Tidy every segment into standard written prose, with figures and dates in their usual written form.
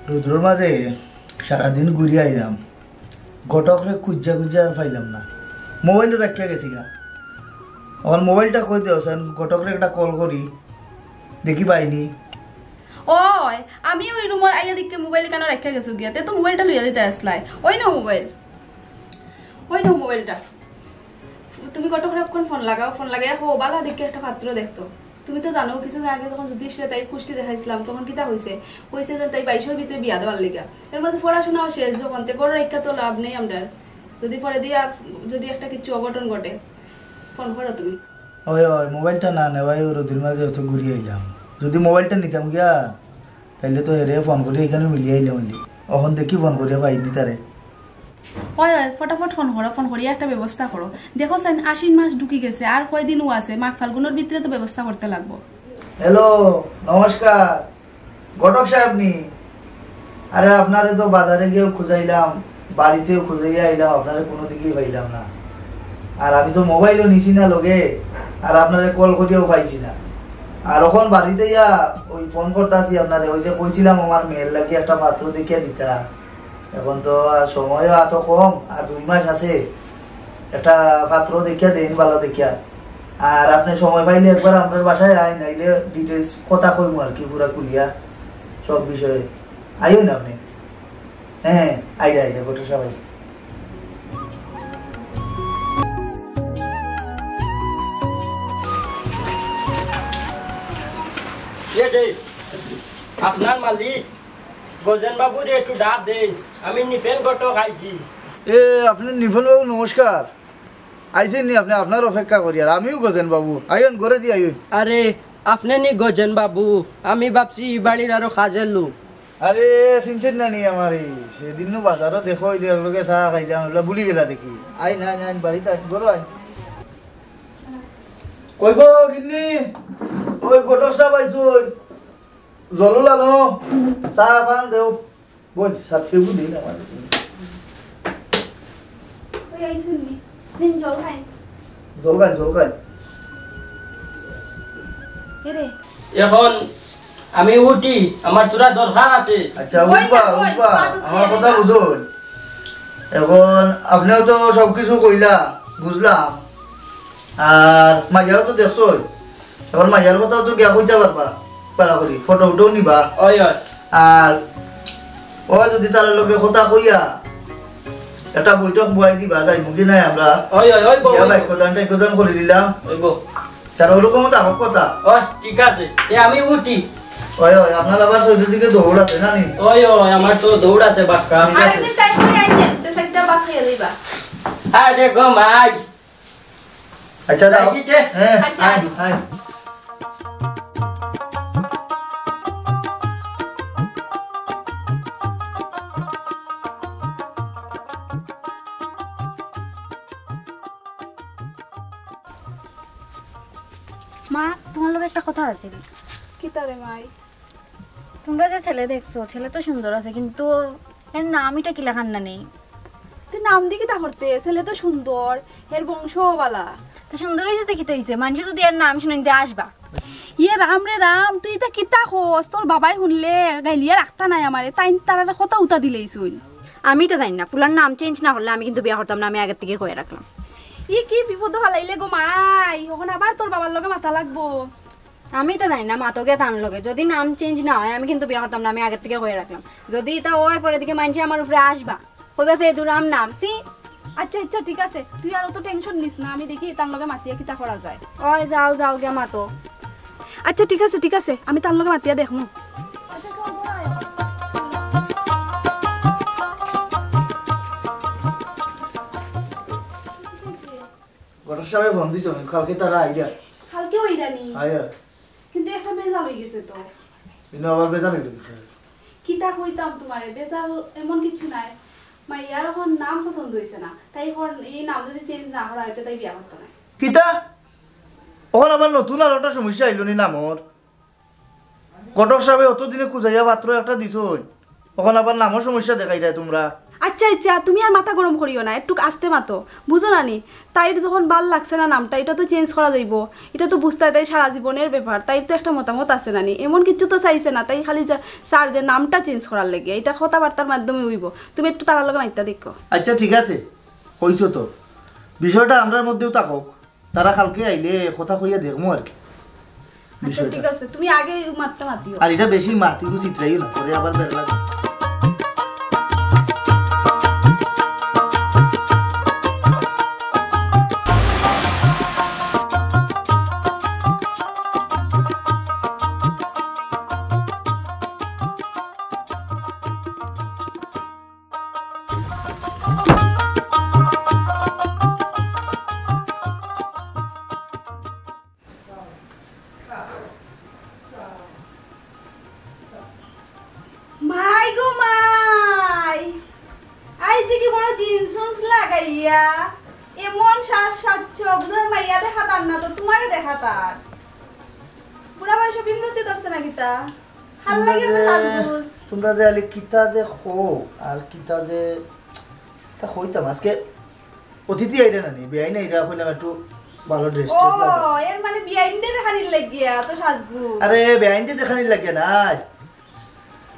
রুদ্রর মাঝে সারাদিন ঘুরে আইলাম, ঘটকরে খুঁজা খুঁজা আর পাইলাম না। মোবাইলও রাখিয়া গেছি গা। আমার মোবাইলটা কই দেও সেন, ঘটকরে একটা কল করি, দেখি পাইনি। ওই আমি ওই রুম আইয়া দেখে মোবাইল কেন রাখিয়া গেছো গিয়া, তে তো মোবাইলটা লইয়া দিতে আসলাই। ওই না মোবাইল, ওই না মোবাইলটা। তুমি ঘটকরে কোন ফোন লাগাও, ফোন লাগাইয়া হো বালা দেখে একটা পাত্র দেখতো। তুমি তো জানো কিছু আগে যখন যুধিষ্ঠির তাই পুষ্টি দেখাইছিলাম তখন কিতা হয়েছে, কইছে যে তাই 22 ভিতরে বিয়া দেওয়ার লিগা। এর মধ্যে পড়াশোনাও শেষ, যখন তে গড় রেখা তো লাভ নেই আমরা। যদি পরে দিয়া যদি একটা কিছু অঘটন ঘটে, ফোন করো তুমি। ওই ওই মোবাইলটা না নেওয়াই রোদির মাঝে অত ঘুরে আইলাম। যদি মোবাইলটা নিতাম গিয়া তাইলে তো হেরে ফোন করি এখানে মিলিয়ে আইলাম। এখন দেখি ফোন করিয়া পাইনি তারে। ওই ফটাফট ফোন করো, ফোন করিয়া একটা ব্যবস্থা করো। দেখো সাইন 80 মাস ঢুকি গেছে, আর কয়দিনও আছে, মাঘ ফাল্গুনের ভিতরে তো ব্যবস্থা করতে লাগবো। হ্যালো, নমস্কার, ঘটক সাহেব নি? আরে আপনারে তো বাজারে গিয়েও খুঁজাইলাম, বাড়িতেও খুঁজাইয়া আইলাম, আপনারে কোনো দিকেই পাইলাম না। আর আমি তো মোবাইলও নিছি না লগে, আর আপনারে কল করিয়াও পাইছি না। আর এখন বাড়িতে ইয়া ওই ফোন করতেছি আপনারে, ওই যে কইছিলাম আমার মেয়ের লাগে একটা পাত্র দেখিয়া দিতা। এখন তো আর সময়ও এত কম, আর 2 মাস আছে, একটা পাত্র দেখিয়া দেন ভালো দেখিয়া। আর আপনি সময় পাইলে একবার আপনার বাসায় আই, নাইলে ডিটেলস কথা কইমু আর কি পুরা কুলিয়া সব বিষয়ে। আইও না আপনি? হ্যাঁ আইরা আইরা গোটা সবাই। আপনার মালিক গজেন বাবুর একটু ডাক দেন, আমি নিফেন ঘটক আইছি। এ আপনি নিফেন বাবু নমস্কার, আইছেন নি আপনি? আপনার অপেক্ষা করি। আর আমিও গজেন বাবু, আইন ঘরে দিয়ে আইন। আরে আপনি নি গজেন বাবু, আমি ভাবছি বাড়ির আরো কাজের লোক। আরে চিনছেন না নি আমার? সেদিন বাজারও দেখো লোকে চাহ খাইলাম, বুলি গেলা দেখি। আইন আইন আইন বাড়িতে আইন, ঘর আইন। কই গো গিন্নি, ওই গোটসটা পাইছো, জলও লালো, চাহ পান দেও। বোন সাথে দিন আমার। জল খাই জল খাই জল খাই। এখন আমি উঠি, আমার তোরা দরকার আছে। আচ্ছা উঠবা উঠবা, আমার কথা বুঝুন। এখন আপনিও তো সবকিছু কইলা, বুঝলাম। আর মাইয়াও তো দেখছো, এখন মাইয়ার কথাও তো গিয়া কইতে পারবা, পারা করি ফটো উঠেও নিবা। আর ও যদি তার লোকে কথা কইয়া একটা বৈঠক বয়াই দিবা, যাই মুখি নাই আমরা বাক্যদান করে দিলাম। তার ওরকম তো আমার কথা। ঠিক আছে, আমি উঠি। ওই ওই আপনার আবার শরীরের দিকে দৌড় আছে না নি? ওই ওই আমার তো দৌড় আছে বাক্কা। আরেকদিন টাইম করে আইছেন তো সাইডটা বাক খাইয়া দিবা। আরে গো মাই। আচ্ছা যাও। হ্যাঁ আই আই। মা, তোমার লোক একটা কথা আছে। কি তারে মাই? তোমরা যে ছেলে দেখছো, ছেলে তো সুন্দর আছে, কিন্তু এর নামটা কি লেখার না নেই? তুই নাম দিকে তা করতে, ছেলে তো সুন্দর, এর বংশওয়ালা। তো সুন্দর হয়েছে তো কিতে হয়েছে, মানুষ যদি এর নাম শুনে নিতে আসবা। ইয়ে রাম রে রাম, তুই তা কিতা খোস? তোর বাবাই শুনলে গাইলিয়া রাখতা নাই আমারে, তাই তার কথা উতা দিলেই শুন। আমি তো জানি না, ফুলার নাম চেঞ্জ না হলে আমি কিন্তু বিয়ে করতাম না, আমি আগের থেকে কয়ে রাখলাম। ই কি বিপদ ফালাইলে গো মাই, এখন আবার তোর বাবার লগে মাথা লাগবো। আমি তো জানি না মাতকে টান লগে, যদি নাম চেঞ্জ না হয় আমি কিন্তু বিয়ে করতাম না, আমি আগের থেকে কয়ে রাখলাম। যদি তা ওই পরে দিকে মানুষ আমার উপরে আসবা, কবে ফেদুরাম নাম সি। আচ্ছা আচ্ছা ঠিক আছে, তুই আর অত টেনশন নিস না, আমি দেখি তার লগে মাতিয়া কিতা করা যায়। ওই যাও যাও গে মাতো। আচ্ছা ঠিক আছে, আমি তার লগে মাতিয়া দেখমু। ঘটক সাহেব ফোন দিছো, কালকে তারা আইয়া। কালকে হইরানি আইয়া, কিন্তু একটা বেজাল হয়ে গেছে তো। কিন্তু আবার বেজাল হইল কিতা কইতাম তোমারে, বেজাল এমন কিছু নাই। মাইয়ার এখন নাম পছন্দ হইছে না, তাই এখন এই নাম যদি চেঞ্জ না করা হইতে তাই বিয়া করতে না। কিতা ওখানে আবার নতুন আর একটা সমস্যা আইল নি নামর? ঘটক সাহেব অতদিনে খুঁজাইয়া পাত্র একটা দিছ, ওখানে আবার নামর সমস্যা দেখাই যায় তোমরা। আচ্ছা আচ্ছা তুমি আর মাথা গরম করিও না, একটু আস্তে মাতো, বুঝো না নি? তাইর যখন ভাল লাগছে না নামটা, এটা তো চেঞ্জ করা যাইব, এটা তো বুঝতে হয়, তাই সারা জীবনের ব্যাপার, তাই তো একটা মতামত আছে না নি? এমন কিছু তো চাইছে না, তাই খালি স্যার যে নামটা চেঞ্জ করার লেগে, এটা কথাবার্তার মাধ্যমে হইব। তুমি একটু তার লগে মাইতা দেখো। আচ্ছা ঠিক আছে, কইছো তো, বিষয়টা আমরার মধ্যেও থাকক, তারা কালকে আইলে কথা কইয়া দেখবো আর কি। আচ্ছা ঠিক আছে, তুমি আগে মাত্রা মাতিও। আর এটা বেশি মাতিও চিত্রাইও না, পরে আবার বের লাগে। মাই গো মাই, আজ দেখি বড় জিন্স লাগাইয়া এমন শ্বাস সাচ্ছ, বুঝার মাইয়া দেখা তার না তো তোমারে দেখা তার। বুড়া বয়সে বিমৃতি ধরছে না গীতা, ভাল লাগে না সাজগুজ। তোমরা যে আলে কিতা যে হো আর কিতা যে তা হইতাম আজকে অতিথি আইরা না নি বেআইন আইরা হইলাম একটু ভালো ড্রেস ও ট্রেস লাগে। এর মানে বিআইনতে দেখানির লাগিয়া তো সাজগুজ। আরে বেআইনতে দেখানি লাগে না,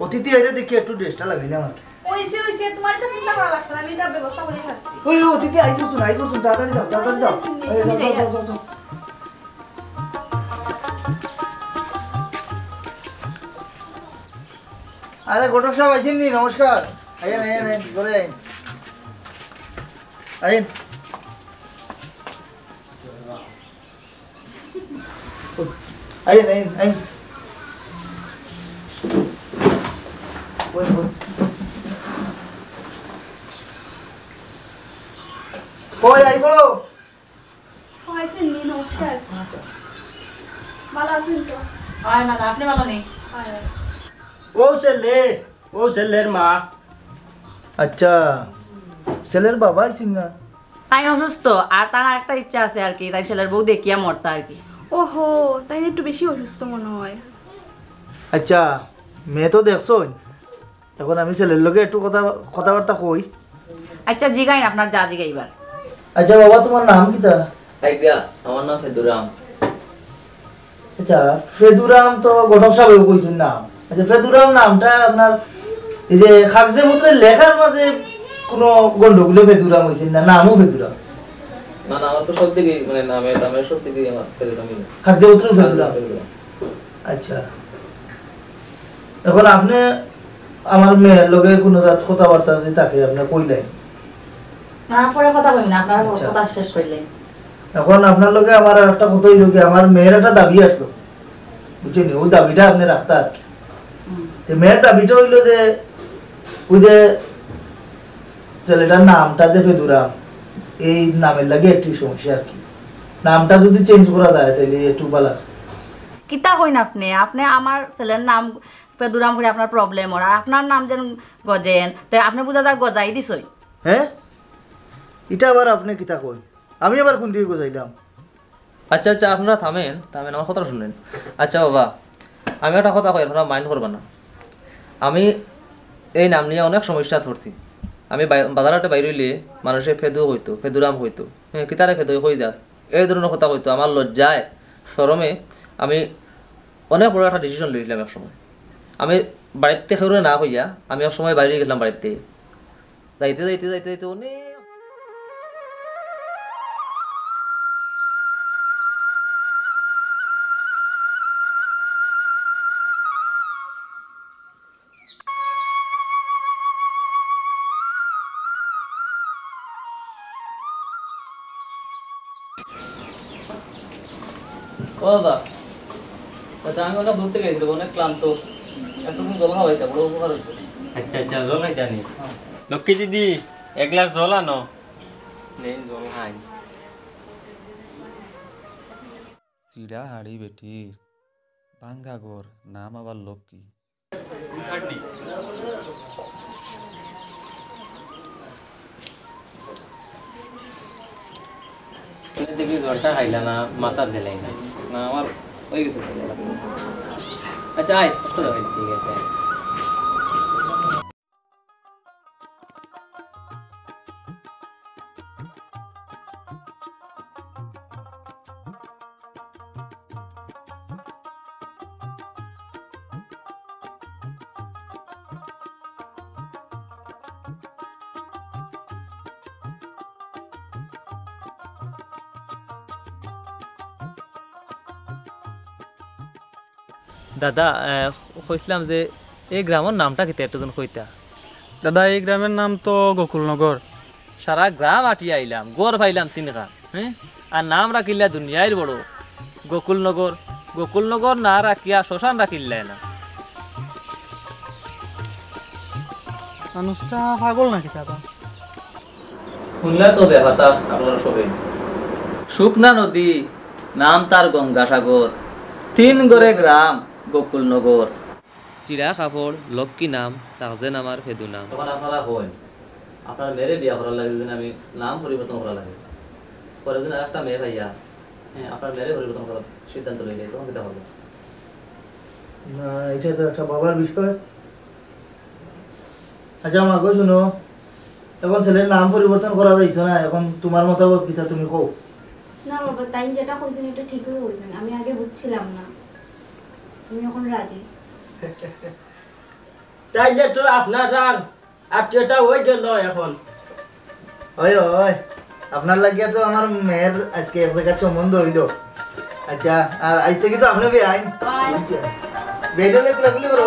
অতিথি আইরা দেখি একটু ড্রেসটা লাগাই না আমার। ওইসে ওইসে তোমার তো চিন্তা করা লাগতো না, আমি এটা ব্যবস্থা করে ছাড়ছি। ওই অতিথি আইতো তো নাই তো তাড়াতাড়ি যাও তাড়াতাড়ি যাও। এই যাও যাও যাও। আরে ঘটক সাহেব আইছেন নি? নমস্কার। আইন আইন আইন ঘরে আইন আইন। আইন আইন আইন। বল বল। কই আই পড়ো। আইছেন নি? নমস্কার। ভালো আছেন তো? আয় মানে আপনি ভালো নেই? ও ছেলের মা। আচ্ছা ছেলের বাবা আইছেন না? তাই অসুস্থ, আর তার একটা ইচ্ছা আছে আর কি, তাই ছেলের বউ দেখিয়া মরতা আর কি। ওহো, তাই একটু বেশি অসুস্থ মনে হয়। আচ্ছা মেয়ে তো দেখছো, এখন আমি ছেলের লোকে একটু কথাবার্তা কই। আচ্ছা জিগাই আপনার যা জিগাইবার। আচ্ছা বাবা তোমার নাম কিতা? আমার নাম ফেদুরাম। আচ্ছা ফেদুরাম তো ঘটক সাহেব কইছেন নাম। আচ্ছা ফেদুরাম নামটা আপনার এই যে কাগজে পত্রে লেখার মাঝে কোনো গন্ডগোলে ফেদুরাম হইছেন না, নামও ফেদুরাম? না না, আমার তো সব দিকে মানে নামের সব দিকে আমার ফেদুরামই। কাগজে পত্রে ফেদুরাম। আচ্ছা এখন আপনি আমার মেয়ের লগে কোনো কথাবার্তা যদি থাকে আপনি কইলেন না, পরে কথা কই না, আপনার আচ্ছা। কথা শেষ করলেন। এখন আপনার লগে আমার আর একটা কথা হইল কি, আমার মেয়ের একটা দাবি আসলো বুঝছেন, ওই দাবিটা আপনি রাখতে আর কি। মেয়ের দাবিটা হইল যে ওই যে ছেলেটার নামটা যে ফেদুরাম, এই নামের লাগে একটি সমস্যা আর কি, নামটা যদি চেঞ্জ করা যায় তাহলে একটু ভালো আছে। কিতা কইন আপনি? আপনি আমার ছেলের নাম ফেদুরাম করে আপনার প্রবলেম, আর আপনার নাম যেন গজেন, তাই আপনি বুঝা যা গজাই দিছই। হ্যাঁ এটা আবার আপনি কিতা কই, আমি আবার কোন দিকে গোজাইলাম? আচ্ছা আচ্ছা, আপনারা থামেন আমার কথা শুনলেন। আচ্ছা বাবা, আমি একটা কথা কই, আপনারা মাইন্ড করবেন না। আমি এই নাম নিয়ে অনেক সমস্যা ধরছি। আমি বাজারহাটে বাইরে হইলে মানুষের ফেদু হইতো, ফেদুরাম হইতো, হ্যাঁ কিতারে ফেদু হয়ে যাস, এই ধরনের কথা হইতো। আমার লজ্জায় শরমে আমি অনেক বড় একটা ডিসিশন লইলাম এক সময়। আমি বাড়িতে খেয়ে না হইয়া আমি এক সময় বাইরে গেলাম, বাড়িতে যাইতে যাইতে যাইতে যাইতে অনেক দাদা আচ্ছা, আমি অনেক দূর থেকে গেছি, অনেক ক্লান্ত, একটু জল খাওয়াইতে বড় উপকার হইতো। আচ্ছা আচ্ছা, জল খাই জানি। লক্ষ্মী দিদি এক গ্লাস জল আনো। নেই জল খাই। চিড়া হাড়ি বেটির ভাঙ্গা ঘর, নাম আবার লক্ষ্মী। দেখি জলটা খাইলা না, মাথা দিলাই না, না আমার হয়ে গেছে। আচ্ছা আয়, কষ্ট হবে। ঠিক আছে। দাদা কইছিলাম যে এই গ্রামের নামটা কিতা একটুজন কইতা। দাদা এই গ্রামের নাম তো গোকুলনগর। সারা গ্রাম আটিয়ে আইলাম, গড় পাইলাম তিনটা, হ্যাঁ, আর নাম রাখিল্লা দুনিয়ার বড় গোকুলনগর। গোকুলনগর না রাখিয়া শ্মশান রাখিল্লাই না। মানুষটা পাগল নাকি দাদা? শুনলে তো ব্যাপারটা আপনারা সবাই। শুকনা নদী, নাম তার গঙ্গাসাগর, তিন গড়ে গ্রাম গোকুলনগর। চিড়া কাপড় লক্ষ্মী নাম, তার যেন আমার ফেদু নাম। তখন আপনারা হন আপনার মেয়েরে বিয়া করার লাগে, যদি আমি নাম পরিবর্তন করা লাগে, পরে যদি আর একটা মেয়ে ভাইয়া, হ্যাঁ, আপনার মেয়েরে পরিবর্তন করার সিদ্ধান্ত লইলে তখন যেটা হবে না, এটা তো একটা বাবার বিষয়। আচ্ছা আমাকে শুনো, এখন ছেলের নাম পরিবর্তন করা যাইতো না, এখন তোমার মতামত কিটা তুমি কও। না বাবা, তাই যেটা কইছেন এটা ঠিকই কইছেন, আমি আগে বুঝছিলাম না, তুমি এখন রাজি। তাইলে তো আপনার আর আত্মীয়তা হয়ে গেল এখন। ওই ওই আপনার লাগিয়া তো আমার মেয়ের আজকে এক জায়গায় সম্বন্ধ হইলো। আচ্ছা, আর আজ থেকে তো আপনি বেআইন বেডলে কুলাকুলি করো।